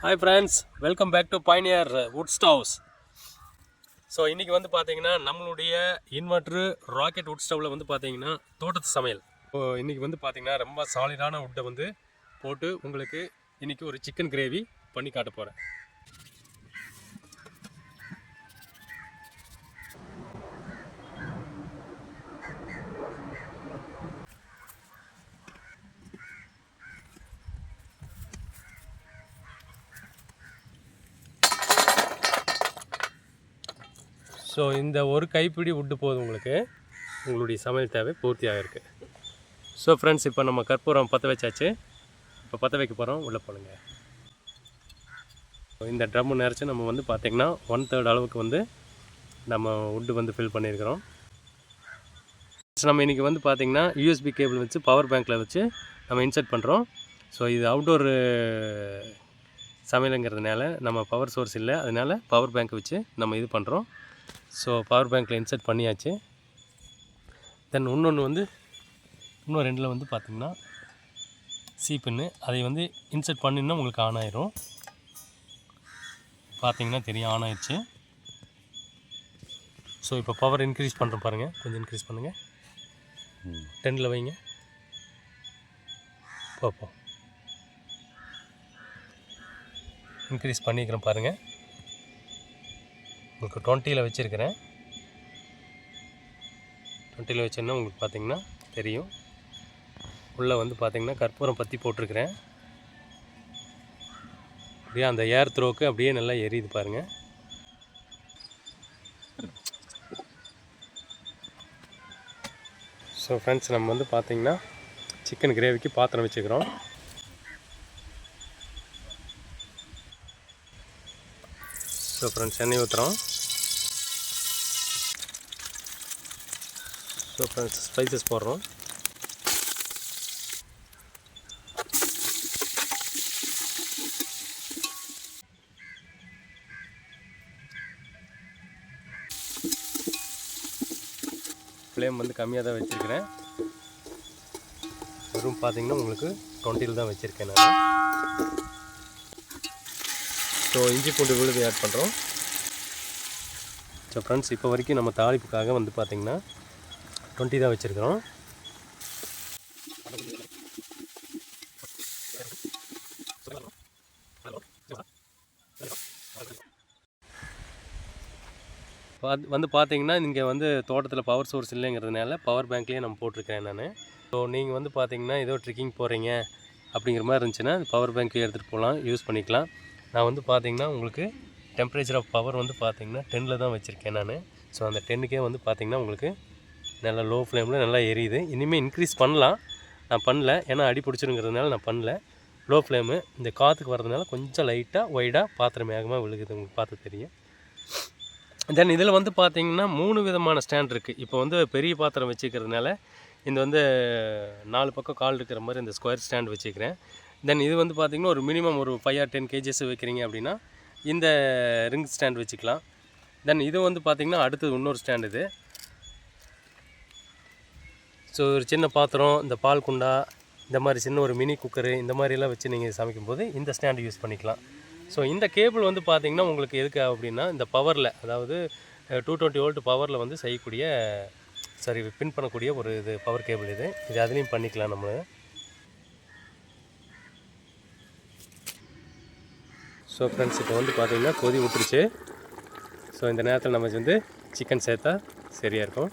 Hi friends, welcome back to Pioneer wood stoves. So இன்றைக்கி வந்து பார்த்தீங்கன்னா நம்மளுடைய இன்வெர்ட்ரு ராக்கெட் வுட் ஸ்டவ்வில் வந்து பார்த்தீங்கன்னா தோட்டத்து சமையல். ஸோ இன்றைக்கி வந்து பார்த்தீங்கன்னா ரொம்ப சாலிடான வுட்டை வந்து போட்டு உங்களுக்கு இன்றைக்கி ஒரு சிக்கன் கிரேவி பண்ணி காட்ட போகிறேன். ஸோ இந்த ஒரு கைப்பிடி வுட்டு போதும் உங்களுடைய சமையல் தேவை பூர்த்தியாக இருக்குது. ஸோ ஃப்ரெண்ட்ஸ், இப்போ நம்ம கற்பூரம் பற்ற வச்சாச்சு. இப்போ பற்ற வைக்க போகிறோம், உள்ளே போடுங்க. இந்த ட்ரம்மு நிறைச்சி நம்ம வந்து பார்த்திங்கன்னா 1/3 அளவுக்கு வந்து நம்ம வுட்டு வந்து ஃபில் பண்ணியிருக்கிறோம். நம்ம இன்றைக்கி வந்து பார்த்திங்கன்னா யூஎஸ்பி கேபிள் வச்சு பவர் பேங்க்கில் வச்சு நம்ம இன்சர்ட் பண்ணுறோம். ஸோ இது அவுட்டோர் சமையலுங்கிறதுனால நம்ம பவர் சோர்ஸ் இல்லை, அதனால் பவர் பேங்க் வச்சு நம்ம இது பண்ணுறோம். ஸோ பவர் பேங்க்கில் இன்சர்ட் பண்ணியாச்சு. தென் இன்னொன்று வந்து இன்னும் 2 வந்து பார்த்திங்கன்னா சீப்பின்னு அதை வந்து இன்சர்ட் பண்ணினா உங்களுக்கு ஆன் ஆயிரும். பார்த்திங்கன்னா தெரியும், ஆன் ஆயிடுச்சு. ஸோ இப்போ பவர் இன்க்ரீஸ் பண்ணுறோம் பாருங்கள், கொஞ்சம் இன்க்ரீஸ் பண்ணுங்கள். 10 வைங்க, பார்ப்போம். இன்க்ரீஸ் பண்ணிக்கிறேன் பாருங்கள். உங்களுக்கு 20 வச்சுருக்கிறேன். 20 வச்சேன்னா உங்களுக்கு பார்த்திங்கன்னா தெரியும். உள்ளே வந்து பார்த்திங்கன்னா கற்பூரம் பற்றி போட்டிருக்கிறேன். அப்படியே அந்த ஏர் த்ரோக்கு அப்படியே நல்லா எரியுது பாருங்கள். ஸோ ஃப்ரெண்ட்ஸ், நம்ம வந்து பார்த்திங்கன்னா சிக்கன் கிரேவிக்கு பாத்திரம் வச்சுக்கிறோம். ஸோ ஃப்ரெண்ட்ஸ், எண்ணெய் ஊற்றுறோம். ஸோ ஃப்ரெண்ட்ஸ், ஸ்பைசஸ் போடுறோம். ஃப்ளேம் வந்து கம்மியாக தான் வச்சுருக்கிறேன். வெறும் பார்த்திங்கன்னா உங்களுக்கு 20 தான் வச்சுருக்கேன் நான். ஸோ இஞ்சி பூண்டு விழுது ஆட் பண்ணுறோம். ஸோ ஃப்ரெண்ட்ஸ், இப்போ வரைக்கும் நம்ம தாளிப்புக்காக வந்து பார்த்திங்கன்னா 20 தான் வச்சுருக்கிறோம். வந்து பார்த்திங்கன்னா இங்கே வந்து தோட்டத்தில் பவர் சோர்ஸ் இல்லைங்கிறதுனால பவர் பேங்க்லேயே நம்ம போட்டிருக்கேன் நான். ஸோ நீங்கள் வந்து பார்த்திங்கன்னா ஏதோ ட்ரெக்கிங் போகிறீங்க அப்படிங்கிற மாதிரி இருந்துச்சுன்னா பவர் பேங்க்கு எடுத்துகிட்டு போகலாம், யூஸ் பண்ணிக்கலாம். நான் வந்து பார்த்திங்கன்னா உங்களுக்கு டெம்பரேச்சர் ஆஃப் பவர் வந்து பார்த்திங்கன்னா 10 தான் வச்சுருக்கேன் நான். ஸோ அந்த 10க்கே வந்து பார்த்திங்கன்னா உங்களுக்கு நல்லா லோ ஃப்ளேமில் நல்லா எரியுது. இனிமேல் இன்க்ரீஸ் பண்ணலாம், நான் பண்ணல, ஏன்னா அடி பிடிச்சிருங்கிறதுனால நான் பண்ணல. லோ ஃப்ளேமு இந்த காற்றுக்கு வரதுனால கொஞ்சம் லைட்டாக ஒய்டாக பாத்திரம் வேகமாக விழுகுது, உங்களுக்கு பார்த்து தெரியும். தென் இதில் வந்து பார்த்திங்கன்னா 3 விதமான ஸ்டாண்ட் இருக்குது. இப்போ வந்து பெரிய பாத்திரம் வச்சுக்கிறதுனால இந்த வந்து 4 பக்கம் கால் இருக்கிற மாதிரி இந்த ஸ்கொயர் ஸ்டாண்ட் வச்சுக்கிறேன். தென் இது வந்து பார்த்திங்கன்னா ஒரு மினிமம் ஒரு 5 or 10 kgs வைக்கிறீங்க அப்படின்னா இந்த ரிங் ஸ்டாண்ட் வச்சுக்கலாம். தென் இது வந்து பார்த்திங்கன்னா அடுத்தது இன்னொரு ஸ்டாண்ட் இது. ஸோ ஒரு சின்ன பாத்திரம், இந்த பால் குண்டா, இந்த மாதிரி சின்ன ஒரு மினி குக்கரு, இந்த மாதிரிலாம் வச்சு நீங்கள் சமைக்கும்போது இந்த ஸ்டாண்டு யூஸ் பண்ணிக்கலாம். ஸோ இந்த கேபிள் வந்து பார்த்திங்கன்னா உங்களுக்கு எதுக்கு அப்படின்னா இந்த பவரில், அதாவது 220 volt பவரில் வந்து செய்யக்கூடிய பின் பண்ணக்கூடிய ஒரு இது பவர் கேபிள் இது அதுலேயும் பண்ணிக்கலாம் நம்ம. ஸோ ஃப்ரெண்ட்ஸ், இப்போ வந்து பார்த்திங்கன்னா கொதி விட்டுருச்சு. ஸோ இந்த நேரத்தில் நம்ம வந்து சிக்கன் சேர்த்தா சரியாக இருக்கும்.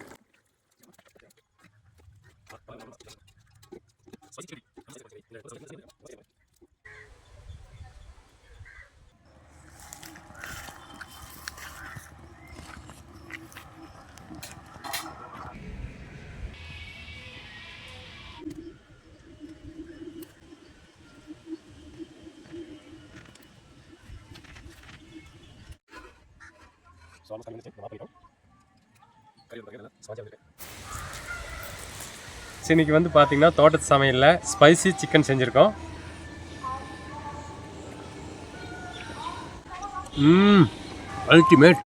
இன்னைக்கு வந்து பார்த்திங்கன்னா தோட்டத்து சமையலில் ஸ்பைசி சிக்கன் செஞ்சுருக்கோம். அல்டிமேட்.